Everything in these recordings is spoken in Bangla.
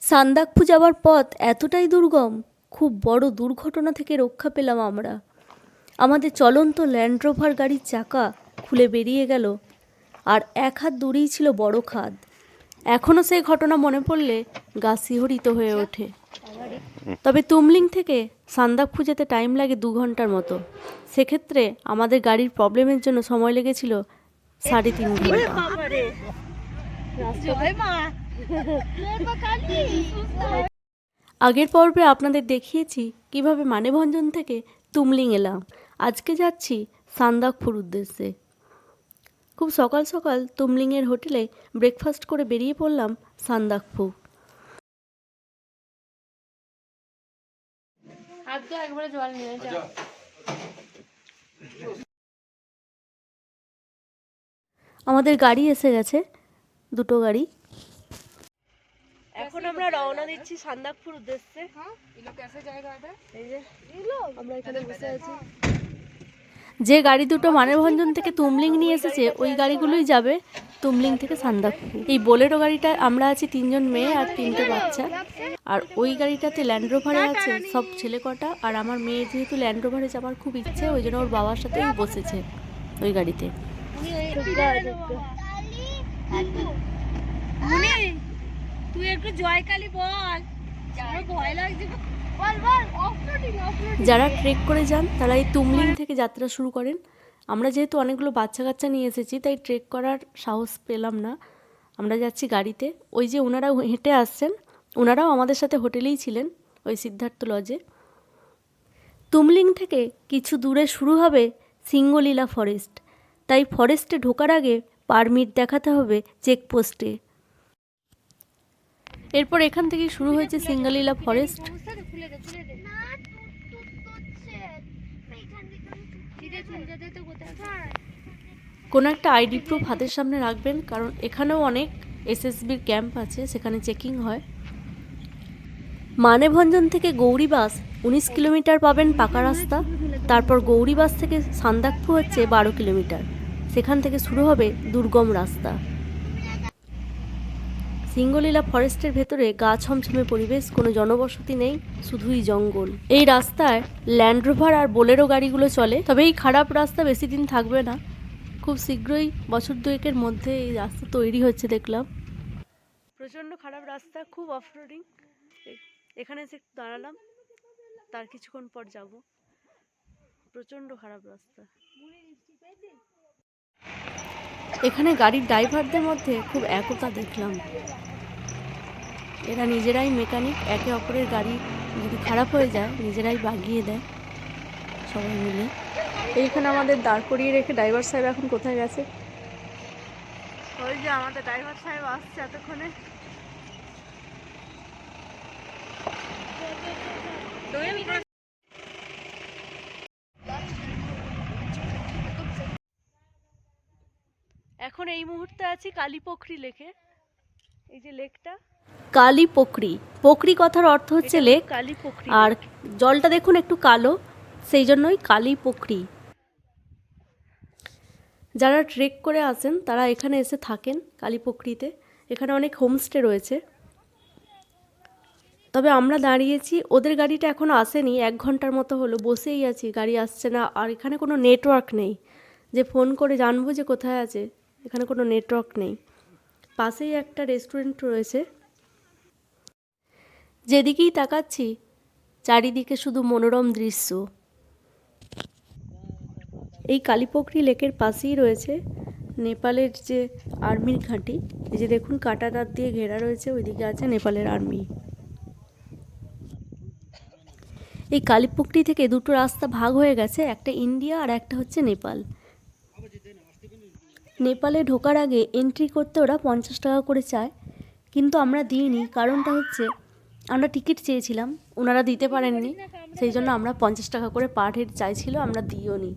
সান্দাকফু যাওয়ার পথ এতটাই দুর্গম, খুব বড় দুর্ঘটনা থেকে রক্ষা পেলাম আমরা। আমাদের চলন্ত ল্যান্ড রোভার গাড়ির চাকা খুলে বেরিয়ে গেল, আর এক হাত দূরেই ছিল বড় খাদ। এখনও সেই ঘটনা মনে পড়লে গা শিহরিত হয়ে ওঠে। তবে তুমলিং থেকে সান্দাকফু যেতে টাইম লাগে 2 ঘন্টার মতো। সেক্ষেত্রে আমাদের গাড়ির প্রবলেমের জন্য সময় লেগেছিল 3.5 ঘন্টা। আগের পর্বে আপনাদের দেখিয়েছি কিভাবে মানেভঞ্জন থেকে তুমলিং এলাম। আজকে যাচ্ছি সান্দাকফুর উদ্দেশ্যে। খুব সকাল সকাল তুমলিংয়ের হোটেলে ব্রেকফাস্ট করে বেরিয়ে পড়লাম সান্দাকফু। আমাদের গাড়ি এসে গেছে, 2টো গাড়ি। এখন আমরা রওনা দিচ্ছি সান্দাকফুর উদ্দেশ্যে। আমরা এখানে বসে আছি। যে গাড়ি দুটো মানেভঞ্জন থেকে তুমলিং নিয়ে এসেছে ওই গাড়িগুলোই যাবে তুমলিং থেকে সান্দাকফু। এই বোলেরো গাড়িটায় আমরা আছি 3 জন মেয়ে আর 3টে বাচ্চা, আর ওই গাড়িটাতে ল্যান্ড রোভারে আছে সব ছেলে কটা। আর আমার মেয়ে যেহেতু ল্যান্ড রোভারে যাওয়ার খুব ইচ্ছে, ওই জন্য ওর বাবার সাথেই বসেছে ওই গাড়িতে। তুই একটু জয়কালী বল, ভয় লাগছে। যারা ট্রেক করে যান তারা এই তুমলিং থেকে যাত্রা শুরু করেন। আমরা যেহেতু অনেকগুলো বাচ্চা কাচ্চা নিয়ে এসেছি তাই ট্রেক করার সাহস পেলাম না। আমরা যাচ্ছি গাড়িতে। ওই যে ওনারা হেঁটে আসছেন, ওনারাও আমাদের সাথে হোটেলেই ছিলেন, ওই সিদ্ধার্থ লজে। তুমলিং থেকে কিছু দূরে শুরু হবে সিঙ্গলীলা ফরেস্ট, তাই ফরেস্টে ঢোকার আগে পারমিট দেখাতে হবে চেকপোস্টে। এরপর এখান থেকে শুরু হয়েছে সিঙ্গলীলা ফরেস্ট। কোনো একটা আইডি প্রুফ হাতের সামনে রাখবেন, কারণ এখানেও অনেক এসএসবির ক্যাম্প আছে, সেখানে চেকিং হয়। মানেভঞ্জন থেকে গৌরীবাস 19 কিলোমিটার পাবেন পাকা রাস্তা। তারপর গৌরীবাস থেকে সান্দাকফু হচ্ছে 12 কিলোমিটার। সেখান থেকে শুরু হবে দুর্গম রাস্তা। সিঙ্গলীলা ফরেস্টের ভেতরে গা ছমছমে পরিবেশ, কোনো জনবসতি নেই, শুধুই জঙ্গল। এই রাস্তায় ল্যান্ড রোভার আর বোলেরো গাড়িগুলো চলে। তবে এই খারাপ রাস্তা বেশি দিন থাকবে না, খুব শীঘ্রই বছর 2-এর মধ্যে এই রাস্তা তৈরি হচ্ছে দেখলাম। প্রচণ্ড খারাপ রাস্তা, খুব অফরোডিং। এখানে এসে দাঁড়ালাম, তার কিছুক্ষণ পর যাব। প্রচণ্ড খারাপ রাস্তা। এখানে গাড়ির ড্রাইভারদের মধ্যে খুব একতা দেখলাম। এরা নিজেরাই মেকানিক, একে অপরের গাড়ি যদি খারাপ হয়ে যায় নিজেরাই বাগিয়ে দেয় সবাই মিলে। এইখানে আমাদের দাঁড় করিয়ে রেখে ড্রাইভার সাহেব এখন কোথায় গেছে? ওই যে আমাদের ড্রাইভার সাহেব আসছে এতক্ষণে। এখন এই মুহূর্তে আছি কালীপোখরি লেকে। এই যে লেকটা কালীপোখরি, পোখরি কথার অর্থ হচ্ছে লেক, আর জলটা দেখুন একটু কালো, সেই জন্যই কালীপোখরি। যারা ট্রেক করে আসেন তারা এখানে এসে থাকেন কালীপোখরিতে। এখানে অনেক হোমস্টে রয়েছে। তবে আমরা দাঁড়িয়েছি, ওদের গাড়িটা এখনও আসেনি, 1 ঘন্টার মতো হলো বসেই আছি, গাড়ি আসছে না। আর এখানে কোনো নেটওয়ার্ক নেই যে ফোন করে জানবো যে কোথায় আছে, এখানে কোনো নেটওয়ার্ক নেই। পাশেই একটা রেস্টুরেন্ট রয়েছে। যেদিকেই তাকাচ্ছি চারিদিকে শুধু মনোরম দৃশ্য। এই কালীপোখরি লেকের পাশেই রয়েছে নেপালের যে আর্মির ঘাঁটি। এই যে দেখুন কাঁটা তার দিয়ে ঘেরা রয়েছে, ওইদিকে আছে নেপালের আর্মি। এই কালীপোখরি থেকে 2টো রাস্তা ভাগ হয়ে গেছে, একটা ইন্ডিয়া আর একটা হচ্ছে নেপাল। নেপালে ঢোকার আগে এন্ট্রি করতে ওরা 50 টাকা করে চায়, কিন্তু আমরা দিইনি। কারণটা হচ্ছে আমরা টিকিট চেয়েছিলাম, ওনারা দিতে পারেননি, সেই জন্য আমরা 50 টাকা করে পার হেড চাইছিল, আমরা দিইও নি।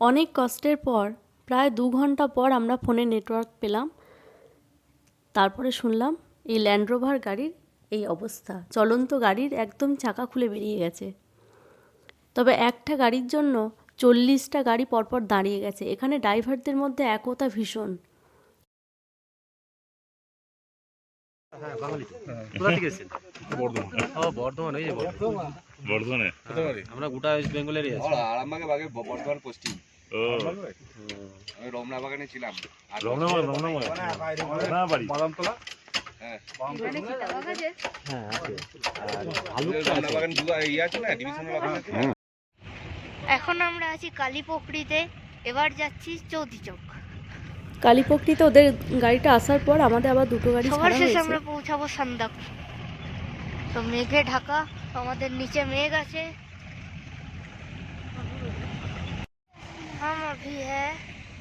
অনেক কষ্টের পর প্রায় 2 ঘন্টা পর আমরা ফোনে নেটওয়ার্ক পেলাম। তারপরে শুনলাম এই ল্যান্ড রোভার গাড়ির এই অবস্থা, চলন্ত গাড়ির একদম চাকা খুলে বেরিয়ে গেছে। তবে একটা গাড়ির জন্য 40টা গাড়ি পরপর দাঁড়িয়ে গেছে। এখানে ড্রাইভারদের মধ্যে একতা ভীষণ। হ্যাঁ বাঙালি তো। কোথা থেকে এসেছেন? বর্ধমান। ও বর্ধমান, ওই যে বর্ধমান। বর্ধমানে আমরা গোটা ওয়েস্ট বেঙ্গলেরই আছি। আরামবাগে বর্ধমান পশ্চিম। ও আমি রমনা বাগানে ছিলাম। না বাড়ি বাদামতলা। হ্যাঁ আছে। আর ভালুকটা রমনা আছে। বাগান ইয়ে আছে না, ডিভিশনাল অফিস আছে না? এখন আমরা আছি কালীপকড়িতে, এবার যাচ্ছি চৌধুরী চক। কালীপকটিতে ওদের গাড়িটা আসার পর আমাদের আবার দুটো গাড়ি সবার ছাড়া শেষে হয়েছে। আমরা পৌঁছাবো সান্দাক। তো মেঘে ঢাকা, আমাদের নিচে মেঘ আছে। हम अभी है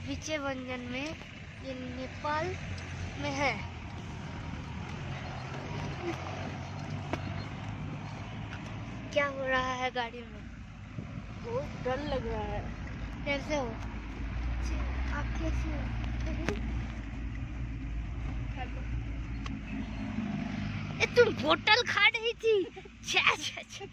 विचे भंजन में, ये नेपाल में है। क्या हो रहा है गाड़ी में? बहुत डर लग रहा है। कैसे हो? आप कैसे हो? तुम बोतल खा रही थी? छे, छे, छे।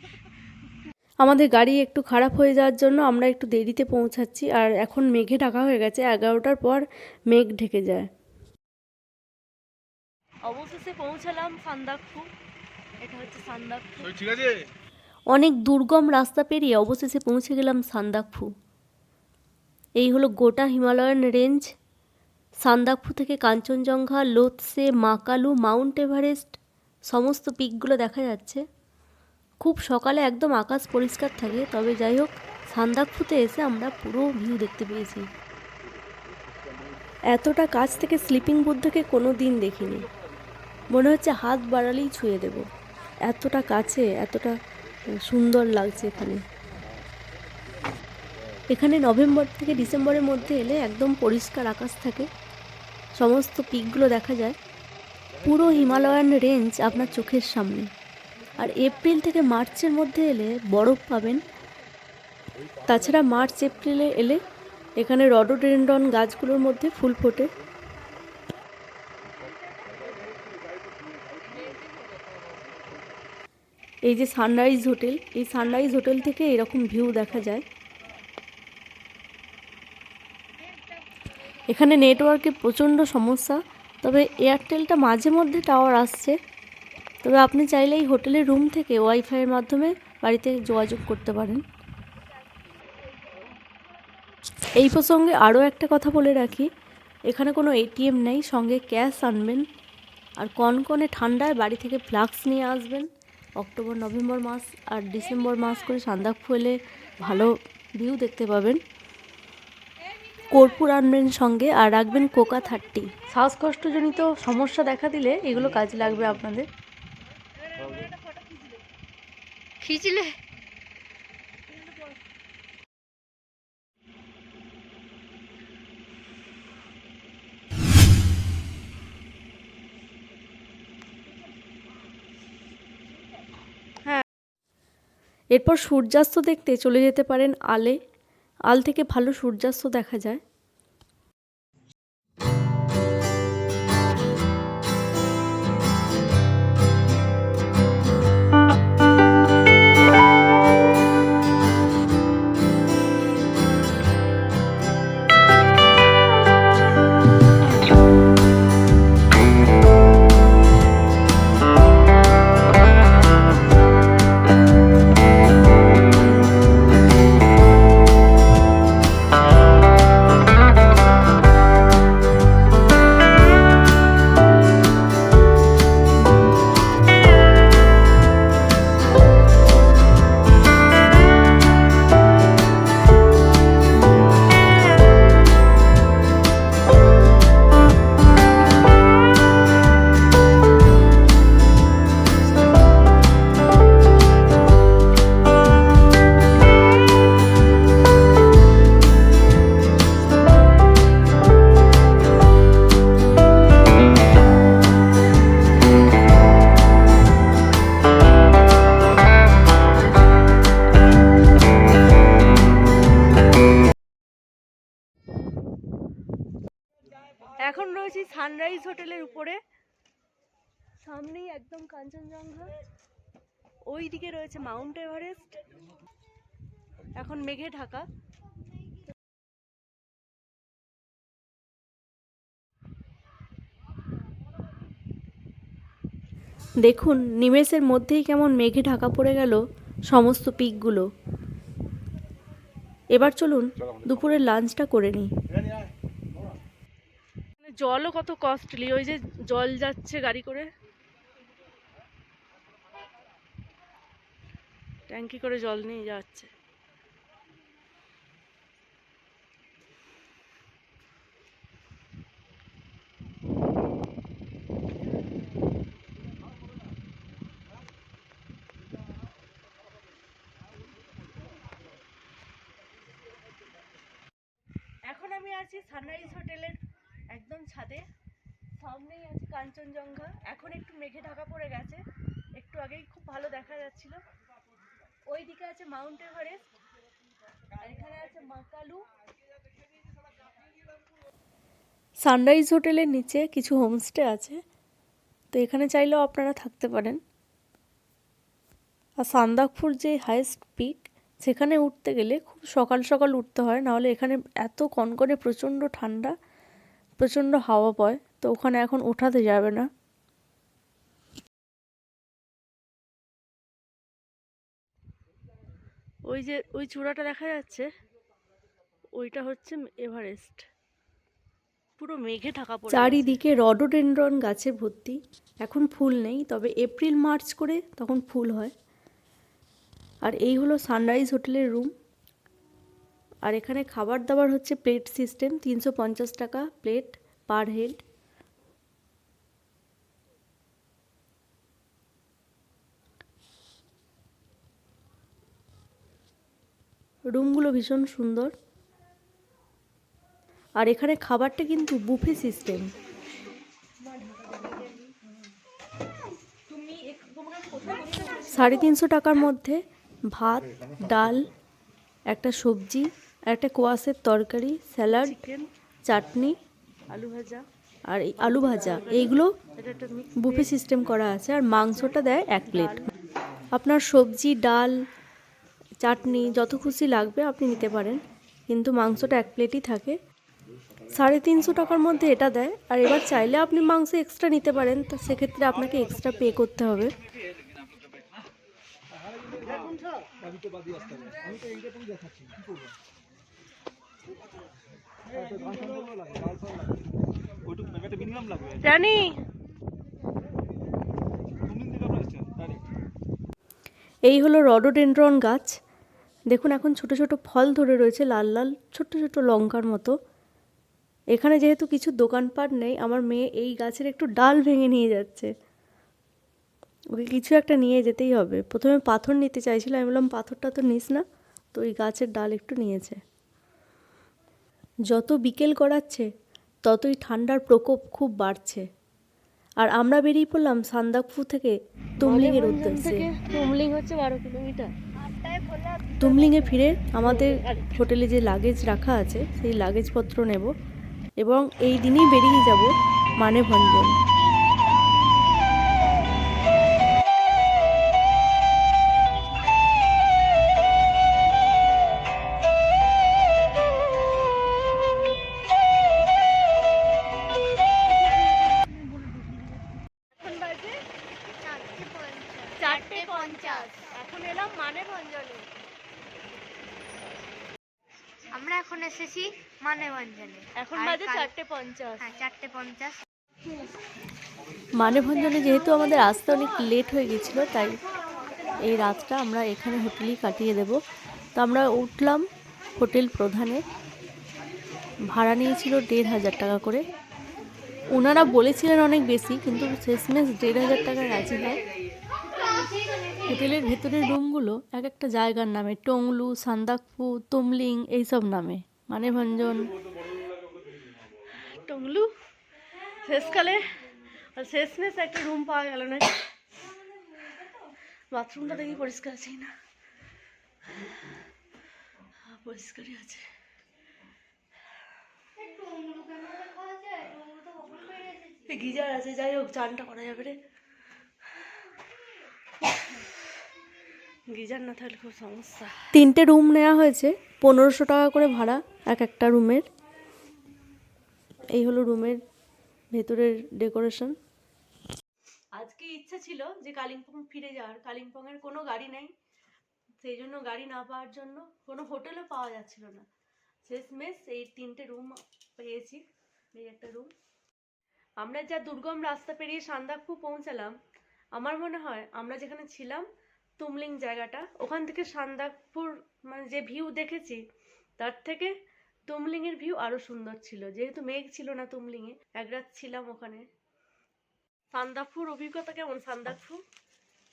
আমাদের গাড়ি একটু খারাপ হয়ে যাওয়ার জন্য আমরা একটু দেরিতে পৌঁছাচ্ছি, আর এখন মেঘে ঢাকা হয়ে গেছে। 11টার পর মেঘ ঢেকে যায়। অবশেষে পৌঁছালাম সান্দাকফু। এটা হচ্ছে সান্দাকফু। ঠিক আছে। অনেক দুর্গম রাস্তা পেরিয়ে অবশেষে পৌঁছে গেলাম সান্দাকফু। এই হলো গোটা হিমালয়ান রেঞ্জ। সান্দাকফু থেকে কাঞ্চনজঙ্ঘা, লোৎসে, মাকালু, মাউন্ট এভারেস্ট সমস্ত পিকগুলো দেখা যাচ্ছে। খুব সকালে একদম আকাশ পরিষ্কার থাকে, তবে যাই হোক সান্দাকফুতে এসে আমরা পুরো ভিউ দেখতে পেয়েছি। এতটা কাছ থেকে স্লিপিং বুদ্ধকে কোনো দিন দেখিনি। মনে হচ্ছে হাত বাড়ালেই ছুঁয়ে দেব, এতটা কাছে, এতটা সুন্দর লাগছে এখানে। এখানে নভেম্বর থেকে ডিসেম্বরের মধ্যে এলে একদম পরিষ্কার আকাশ থাকে, সমস্ত পিকগুলো দেখা যায়। পুরো হিমালয়ান রেঞ্জ আপনার চোখের সামনে। আর এপ্রিল থেকে মার্চের মধ্যে এলে বরফ পাবেন। তাছাড়া মার্চ এপ্রিলে এলে এখানে রডোডেনড্রন গাছগুলোর মধ্যে ফুল ফোটে। এই যে সানরাইজ হোটেল, এই সানরাইজ হোটেল থেকে এরকম ভিউ দেখা যায়। এখানে নেটওয়ার্কের প্রচণ্ড সমস্যা, তবে এয়ারটেলটা মাঝে মধ্যে টাওয়ার আসছে। তবে আপনি চাইলে এই হোটেলের রুম থেকে ওয়াইফাইয়ের মাধ্যমে বাড়িতে যোগাযোগ করতে পারেন। এই প্রসঙ্গে আরও একটা কথা বলে রাখি, এখানে কোনো এটিএম নেই, সঙ্গে ক্যাশ আনবেন। আর কনকনে ঠান্ডায় বাড়ি থেকে ফ্লাক্স নিয়ে আসবেন। অক্টোবর, নভেম্বর মাস আর ডিসেম্বর মাস করে সান্দাকফু এলে ভালো ভিউ দেখতে পাবেন। কর্পূর আনবেন সঙ্গে, আর রাখবেন কোকা 30। শ্বাসকষ্টজনিত সমস্যা দেখা দিলে এগুলো কাজে লাগবে আপনাদের। खींचले এরপর সূর্যাস্ত দেখতে চলে যেতে পারেন আলে। আল থেকে ভালো সূর্যাস্ত দেখা যায়। এখন রয়েছি সানরাইজ হোটেলের উপরে, সামনেই একদম কাঞ্চনজঙ্ঘা, ওই দিকে রয়েছে মাউন্ট এভারেস্ট। এখন মেঘে ঢাকা। দেখুন নিমেষের মধ্যেই কেমন মেঘে ঢাকা পড়ে গেল সমস্ত পিকগুলো। এবার চলুন দুপুরের লাঞ্চটা করে নিই। জলও কত কস্টলি, ওই যে জল যাচ্ছে গাড়ি করে, ট্যাঙ্কি করে জল নিয়ে যাচ্ছে। এখন আমি আছি সানরাইজ হোটেলের একদম ছাদে, সামনেই আছে কাঞ্চনজঙ্ঘা। এখন একটু মেঘে ঢাকা পড়ে গেছে, একটু আগেই খুব ভালো দেখা যাচ্ছিল। ওই দিকে আছে মাউন্ট এভারেস্ট, আর এখানে আছে মাকালু। সানরাইজ হোটেলের নিচে কিছু হোমস্টে আছে, তো এখানে চাইলেও আপনারা থাকতে পারেন। আর সান্দাকফু যে হাইয়েস্ট পিক, সেখানে উঠতে গেলে খুব সকাল সকাল উঠতে হয়, নাহলে এখানে এত কনকনে প্রচণ্ড ঠান্ডা, প্রচণ্ড হাওয়া বয়, তো ওখানে এখন ওঠাতে যাবে না। ওই যে ওই চূড়াটা দেখা যাচ্ছে, ওইটা হচ্ছে এভারেস্ট। পুরো মেঘে ঢাকা পড়ে চারিদিকে রডোডেনড্রন গাছে ভর্তি। এখন ফুল নেই, তবে এপ্রিল মার্চ করে তখন ফুল হয়। আর এই হলো সানরাইজ হোটেলের রুম। আর এখানে খাবার দাবার হচ্ছে প্লেট সিস্টেম, 350 টাকা প্লেট পার হেড। রুমগুলো ভীষণ সুন্দর। আর এখানে খাবারটা কিন্তু বুফে সিস্টেম। 350 টাকার মধ্যে ভাত, ডাল, একটা সবজি, একটা কোয়াশের তরকারি, স্যালাড, চাটনি, আলু ভাজা, আর এই আলু ভাজা, এইগুলো বুফে সিস্টেম করা আছে। আর মাংসটা দেয় 1 প্লেট। আপনার সবজি, ডাল, চাটনি যত খুশি লাগবে আপনি নিতে পারেন, কিন্তু মাংসটা 1 প্লেটই থাকে। 350 টাকার মধ্যে এটা দেয়। আর এবার চাইলে আপনি মাংস এক্সট্রা নিতে পারেন, তো সেক্ষেত্রে আপনাকে এক্সট্রা পে করতে হবে। রানী, এই হলো রডোডেনড্রন গাছ। দেখুন এখন ছোট ছোট ফল ধরে রয়েছে, লাল লাল ছোট ছোট লঙ্কার মতো। এখানে যেহেতু কিছু দোকানপাট নেই, আমার মেয়ে এই গাছের একটু ডাল ভেঙে নিয়ে যাচ্ছে। ওকে কিছু একটা নিয়ে যেতেই হবে। প্রথমে পাথর নিতে চাইছিল, আমি বললাম পাথরটা তো নিস না, তো ওই গাছের ডাল একটু নিয়েছে। যত বিকেল গড়াচ্ছে ততই ঠান্ডার প্রকোপ খুব বাড়ছে। আর আমরা বেরিয়ে পড়লাম সান্দাকফু থেকে তুমলিংয়ের উদ্দেশ্যে। তুমলিং হচ্ছে 12 কিলোমিটার। তুমলিংয়ে ফিরে আমাদের হোটেলে যে লাগেজ রাখা আছে সেই লাগেজপত্র নেব, এবং এই দিনই বেরিয়ে যাব মানেভঞ্জন। এখন এলাম মানেভঞ্জনে। আমরা এখন এসেছি মানেভঞ্জনে। এখন বাজে 4:50। হ্যাঁ 4:50। মানেভঞ্জনে যেহেতু আমাদের আসতে অনেক লেট হয়ে গেছিলো, তাই এই রাতটা আমরা এখানে হোটেলেই কাটিয়ে দেব। তো আমরা উঠলাম হোটেল প্রধানে। ভাড়া নিয়েছিল 1500 টাকা করে। ওনারা বলেছিলেন অনেক বেশি, কিন্তু শেষমেশ 1500 টাকায় রাজি হয়। হোটেলের ভেতরের রুমগুলো এক একটা জায়গার নামে, টংলু, সান্দাকফু, তুমলিং এইসব নামে। মানেভঞ্জন, টংলু, শেষকালে আর শেষমেশ একটা রুম পাওয়া গেল না। বাথরুমটা দেখি পরিষ্কার আছেই না, পরিষ্কারই আছে। গিজার আছে, যাই হোক চানটা করা যাবে রে। গিজার না থাকলে খুব সমস্যা। 3টে রুম নেওয়া হয়েছে, 1500 টাকা করে ভাড়া এক একটা রুমের। এই হলো রুমের ভেতরের ডেকোরেশন। আজকে ইচ্ছা ছিল যে কালিম্পং ফিরে যাওয়ার, কালিম্পংয়ের কোনো গাড়ি নেই, সেই জন্য গাড়ি না পাওয়ার জন্য কোনো হোটেলও পাওয়া যাচ্ছিল না। শেষমেশ এই 3টে রুম পেয়েছি, এই একটা রুম। আমরা যা দুর্গম রাস্তা পেরিয়ে সান্দাকফু পৌঁছালাম, আমার মনে হয় আমরা যেখানে ছিলাম তুমলিং জায়গাটা, ওখান থেকে সান্দাকফুর মানে যে ভিউ দেখেছি তার থেকে তুমলিংয়ের ভিউ আরো সুন্দর ছিল, যেহেতু মেঘ ছিল না তুমলিংয়ে। এক রাত ছিলাম ওখানে। সান্দাকফুর অভিজ্ঞতা কেমন? সান্দাকফু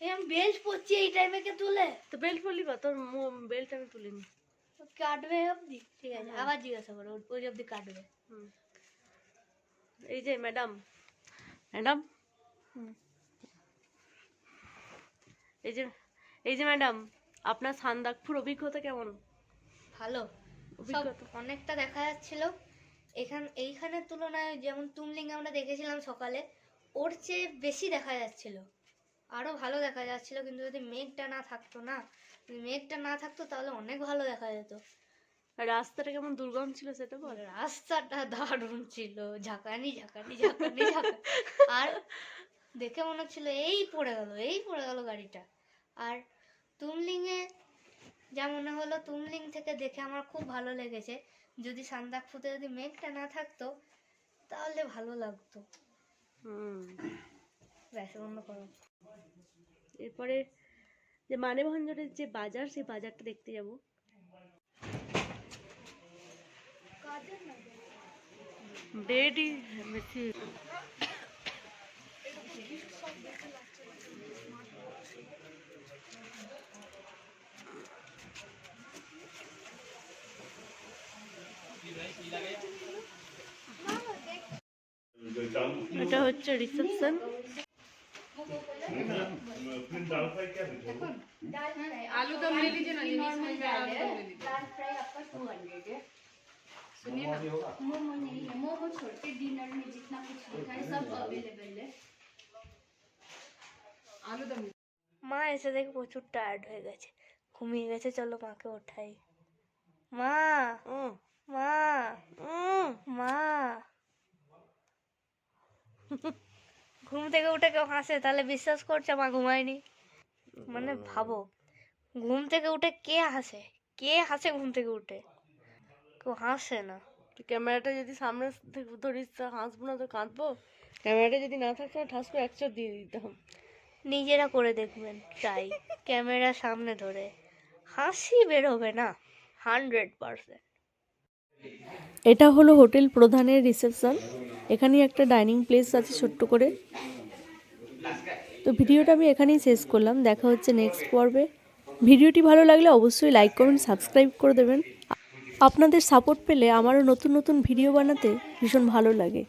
আমি বেল্ট পরছি এই টাইমে কে তুলে তো বেল্ট পরলি বা? তোর বেল্ট আমি তুলিনি। কাটবে অবধি, ঠিক আছে আবার জিজ্ঞাসা করো ওই অবধি কাটবে। এই যে ম্যাডাম, ম্যাডাম এই যে ম্যাডাম, আপনার সান্দাকফুর অভিজ্ঞতা কেমন? ভালো, সব অনেকটা দেখা যাচ্ছিল। এইখানের তুলনায় যেমন তুমলিং আমরা দেখেছিলাম সকালে, ওর চেয়ে বেশি দেখা যাচ্ছিল, আরো ভালো দেখা যাচ্ছিল। কিন্তু যদি মেঘটা না থাকতো তাহলে অনেক ভালো দেখা যেত। রাস্তাটা কেমন দুর্গম ছিল সেটা বল। রাস্তাটা দারুণ ছিল, ঝাঁকানি ঝাঁকানি ঝাঁকানি ঝাঁকানি, আর দেখে মনে হচ্ছিল এই পড়ে গেল গাড়িটা। আর তুমলিংয়ে যা মনে হলো, তুমলিং থেকে দেখে আমার খুব ভালো লেগেছে। যদি সান্দাকফুতে যদি মেঘটা না থাকতো তাহলে ভালো লাগতো। ব্যাস, অন্য করো। এরপরে যে মানেভঞ্জনের যে বাজার, সেই বাজারটা দেখতে যাব। ব্রেডই বেশি। এটা হচ্ছে রিসেপশন। आलू दम ले लीजिए ना, लिमिट में आलू दम ले लीजिए। दाल फ्राई आपका 200 है। सुनिए ना, मोमो नहीं है, मोमो छोड़ के डिनर में जितना कुछ लिखा है सब अवेलेबल है। आलू दम মা এসে দেখে প্রচুর টায়ার্ড হয়ে গেছে, ঘুমিয়ে গেছে। চলো মাকে ওঠাই। মা মা মা ঘুম থেকে উঠে কেউ হাসে তাহলে বিশ্বাস করছে মা ঘুমায়নি। মানে ভাবো, ঘুম থেকে উঠে কে হাসে ঘুম থেকে উঠে? কেউ হাসে না। ক্যামেরাটা যদি সামনে থেকে ধরিস তো হাসবো না তো কাঁদবো। ক্যামেরাটা যদি না থাকতো ঠাস করে 100 দিয়ে দিতাম। নিজেরা করে দেখবেন ট্রাই, ক্যামেরা সামনে ধরে হাসি বেরোবে না 100%। এটা হলো হোটেল প্রধানের রিসেপশন। এখানেই একটা ডাইনিং প্লেস আছে ছোট্ট করে। তো ভিডিওটা আমি এখানেই শেষ করলাম, দেখা হচ্ছে নেক্সট পর্বে। ভিডিওটি ভালো লাগলে অবশ্যই লাইক কমেন্ট সাবস্ক্রাইব করে দেবেন। আপনাদের সাপোর্ট পেলে আমারও নতুন নতুন ভিডিও বানাতে ভীষণ ভালো লাগে।